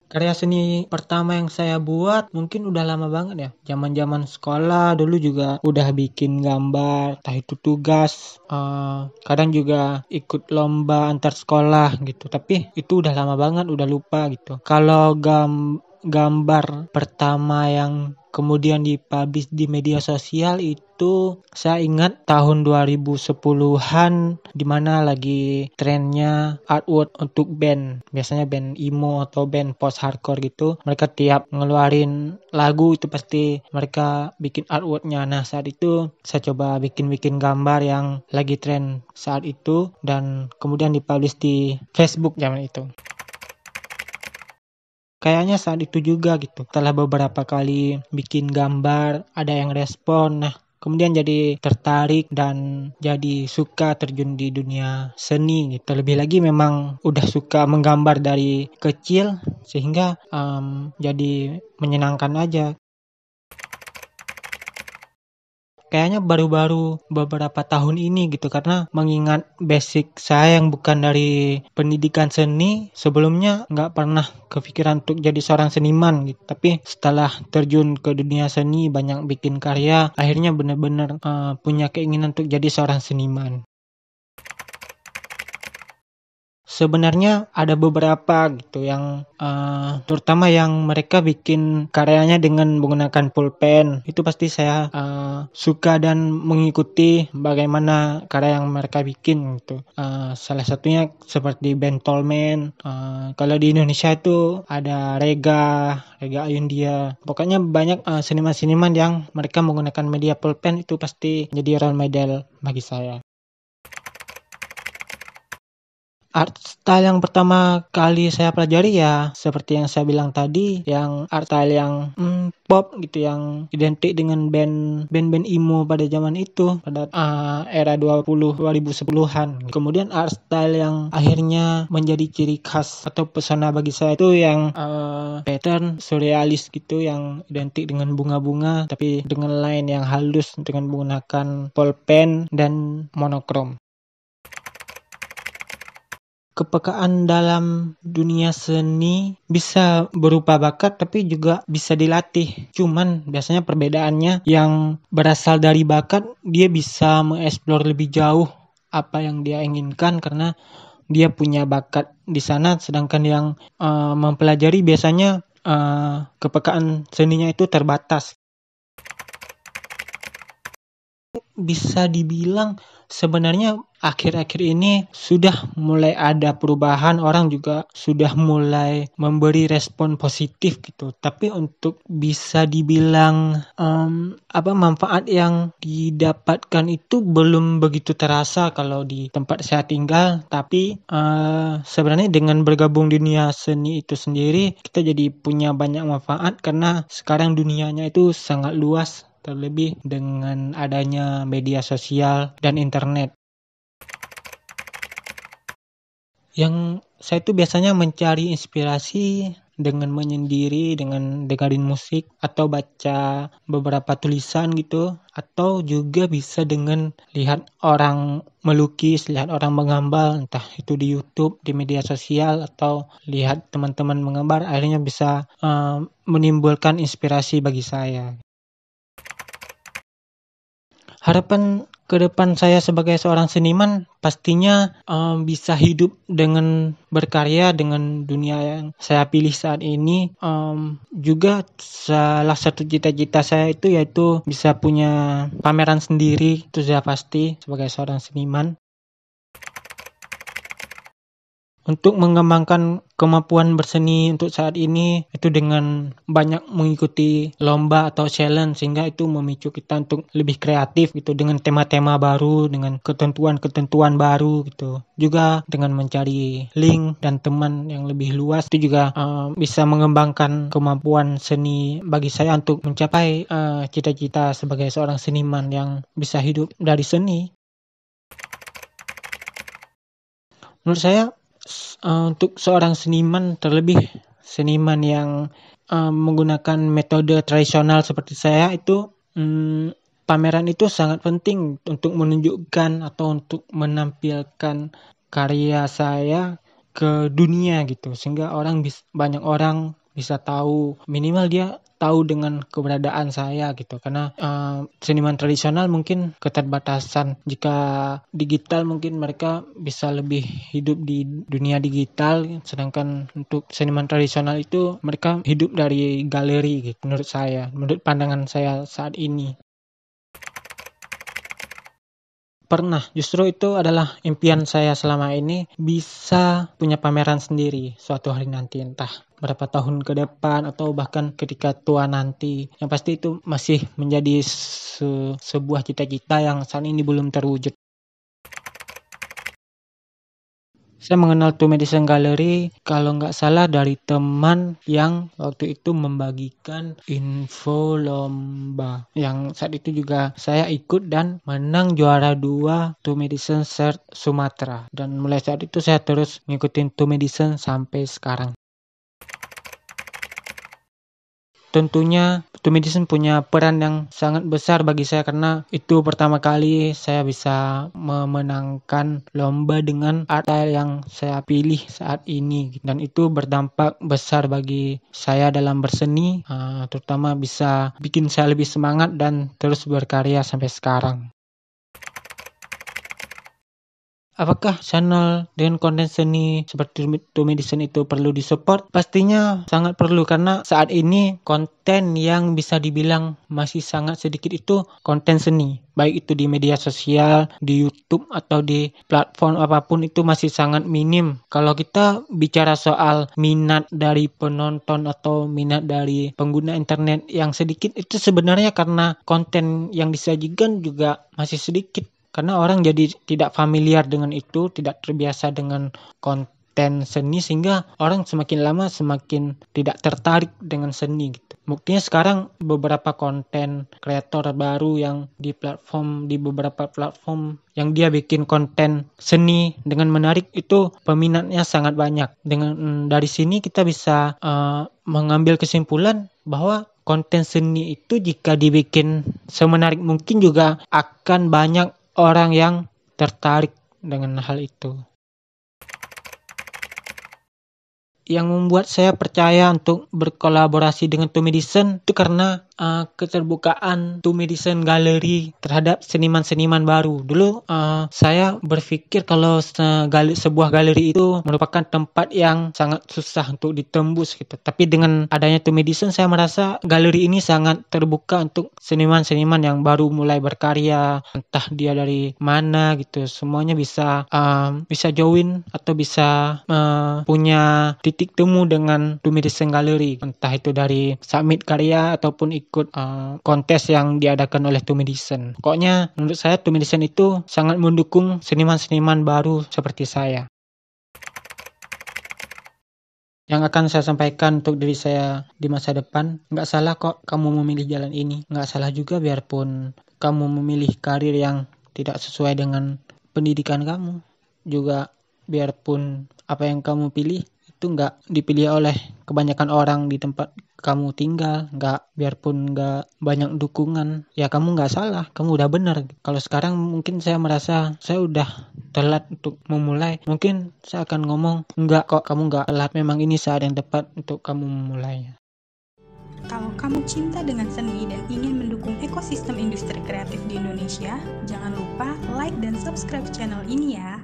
Karya seni pertama yang saya buat mungkin udah lama banget ya. Zaman-zaman sekolah dulu juga udah bikin gambar, entah itu tugas. Kadang juga ikut lomba antar sekolah gitu. Tapi itu udah lama banget, udah lupa gitu. Kalau gambar pertama yang kemudian dipublish di media sosial itu saya ingat tahun 2010-an di mana lagi trennya artwork untuk band. Biasanya band emo atau band post hardcore gitu. Mereka tiap ngeluarin lagu itu pasti mereka bikin artworknya. Nah, saat itu saya coba bikin gambar yang lagi tren saat itu dan kemudian dipublish di Facebook zaman itu. Kayaknya saat itu juga gitu. Setelah beberapa kali bikin gambar, ada yang respon. Nah, kemudian jadi tertarik dan jadi suka terjun di dunia seni gitu. Terlebih lagi memang udah suka menggambar dari kecil sehingga jadi menyenangkan aja. Kayaknya baru-baru beberapa tahun ini gitu karena mengingat basic saya yang bukan dari pendidikan seni, sebelumnya nggak pernah kepikiran untuk jadi seorang seniman gitu. Tapi setelah terjun ke dunia seni, banyak bikin karya, akhirnya benar-benar punya keinginan untuk jadi seorang seniman. Sebenarnya ada beberapa gitu yang terutama yang mereka bikin karyanya dengan menggunakan pulpen. Itu pasti saya suka dan mengikuti bagaimana karya yang mereka bikin gitu. Salah satunya seperti Bentolman. Kalau di Indonesia itu ada Rega Ayundia. Pokoknya banyak seniman-seniman yang mereka menggunakan media pulpen, itu pasti jadi role model bagi saya. Art style yang pertama kali saya pelajari ya seperti yang saya bilang tadi, yang art style yang pop gitu, yang identik dengan band-band emo pada zaman itu, pada era 2010-an. Kemudian art style yang akhirnya menjadi ciri khas atau pesona bagi saya itu yang pattern surrealis gitu, yang identik dengan bunga-bunga tapi dengan line yang halus dengan menggunakan pulpen dan monokrom. Kepekaan dalam dunia seni bisa berupa bakat tapi juga bisa dilatih. Cuman biasanya perbedaannya yang berasal dari bakat, dia bisa mengeksplor lebih jauh apa yang dia inginkan karena dia punya bakat di sana, sedangkan yang mempelajari biasanya kepekaan seninya itu terbatas. Bisa dibilang sebenarnya akhir-akhir ini sudah mulai ada perubahan, orang juga sudah mulai memberi respon positif gitu. Tapi untuk bisa dibilang manfaat yang didapatkan itu belum begitu terasa kalau di tempat saya tinggal. Tapi sebenarnya dengan bergabung di dunia seni itu sendiri, kita jadi punya banyak manfaat karena sekarang dunianya itu sangat luas. Terlebih dengan adanya media sosial dan internet. Yang saya itu biasanya mencari inspirasi dengan menyendiri, dengan dengerin musik atau baca beberapa tulisan gitu, atau juga bisa dengan lihat orang melukis, lihat orang menggambar, entah itu di YouTube, di media sosial, atau lihat teman-teman menggambar, akhirnya bisa menimbulkan inspirasi bagi saya. Harapan ke depan saya sebagai seorang seniman pastinya bisa hidup dengan berkarya dengan dunia yang saya pilih saat ini. Juga salah satu cita-cita saya itu yaitu bisa punya pameran sendiri, itu sudah pasti sebagai seorang seniman. Untuk mengembangkan kemampuan berseni untuk saat ini itu dengan banyak mengikuti lomba atau challenge, sehingga itu memicu kita untuk lebih kreatif gitu dengan tema-tema baru, dengan ketentuan-ketentuan baru gitu. Juga dengan mencari link dan teman yang lebih luas, itu juga bisa mengembangkan kemampuan seni bagi saya untuk mencapai cita-cita sebagai seorang seniman yang bisa hidup dari seni. Menurut saya untuk seorang seniman, terlebih seniman yang menggunakan metode tradisional seperti saya, itu pameran itu sangat penting untuk menunjukkan atau untuk menampilkan karya saya, ke dunia gitu, sehingga banyak orang bisa tahu, minimal dia tahu dengan keberadaan saya gitu. Karena seniman tradisional mungkin keterbatasan, jika digital mungkin mereka bisa lebih hidup di dunia digital, sedangkan untuk seniman tradisional itu mereka hidup dari galeri gitu, menurut pandangan saya saat ini. Pernah, justru itu adalah impian saya selama ini, bisa punya pameran sendiri suatu hari nanti, entah berapa tahun ke depan atau bahkan ketika tua nanti. Yang pasti itu masih menjadi sebuah cita-cita yang saat ini belum terwujud. Saya mengenal Two Medicine Gallery kalau nggak salah dari teman yang waktu itu membagikan info lomba. Yang saat itu juga saya ikut dan menang juara 2 Two Medicine Shirt Sumatera. Dan mulai saat itu saya terus ngikutin Two Medicine sampai sekarang. Tentunya Two Medicine punya peran yang sangat besar bagi saya, karena itu pertama kali saya bisa memenangkan lomba dengan art style yang saya pilih saat ini, dan itu berdampak besar bagi saya dalam berseni, terutama bisa bikin saya lebih semangat dan terus berkarya sampai sekarang. Apakah channel dengan konten seni seperti Two Medicine itu perlu disupport? Pastinya sangat perlu, karena saat ini konten yang bisa dibilang masih sangat sedikit itu konten seni. Baik itu di media sosial, di YouTube atau di platform apapun, itu masih sangat minim. Kalau kita bicara soal minat dari penonton atau minat dari pengguna internet yang sedikit, itu sebenarnya karena konten yang disajikan juga masih sedikit. Karena orang jadi tidak familiar dengan itu, tidak terbiasa dengan konten seni, sehingga orang semakin lama semakin tidak tertarik dengan seni gitu. Buktinya sekarang beberapa konten kreator baru yang di beberapa platform yang dia bikin konten seni dengan menarik, itu peminatnya sangat banyak. Dari sini kita bisa mengambil kesimpulan bahwa konten seni itu jika dibikin semenarik mungkin juga akan banyak orang yang tertarik dengan hal itu. Yang membuat saya percaya untuk berkolaborasi dengan Two Medicine itu karena keterbukaan Two Medicine Gallery terhadap seniman-seniman baru. Dulu saya berpikir kalau sebuah galeri itu merupakan tempat yang sangat susah untuk ditembus gitu. Tapi dengan adanya Two Medicine, saya merasa galeri ini sangat terbuka untuk seniman-seniman yang baru mulai berkarya, entah dia dari mana gitu. Semuanya bisa join atau bisa punya titik temu dengan Two Medicine Gallery, entah itu dari submit karya ataupun ikut kontes yang diadakan oleh Two Medicine. Pokoknya menurut saya Two Medicine itu sangat mendukung seniman-seniman baru seperti saya. Yang akan saya sampaikan untuk diri saya di masa depan, nggak salah kok kamu memilih jalan ini. Nggak salah juga biarpun kamu memilih karir yang tidak sesuai dengan pendidikan kamu. Juga biarpun apa yang kamu pilih itu nggak dipilih oleh kebanyakan orang di tempat kamu tinggal, biarpun nggak banyak dukungan, ya kamu nggak salah, kamu udah benar. Kalau sekarang mungkin saya merasa saya udah telat untuk memulai, mungkin saya akan ngomong, enggak kok, kamu nggak telat, memang ini saat yang tepat untuk kamu memulainya. Kalau kamu cinta dengan seni dan ingin mendukung ekosistem industri kreatif di Indonesia, jangan lupa like dan subscribe channel ini ya.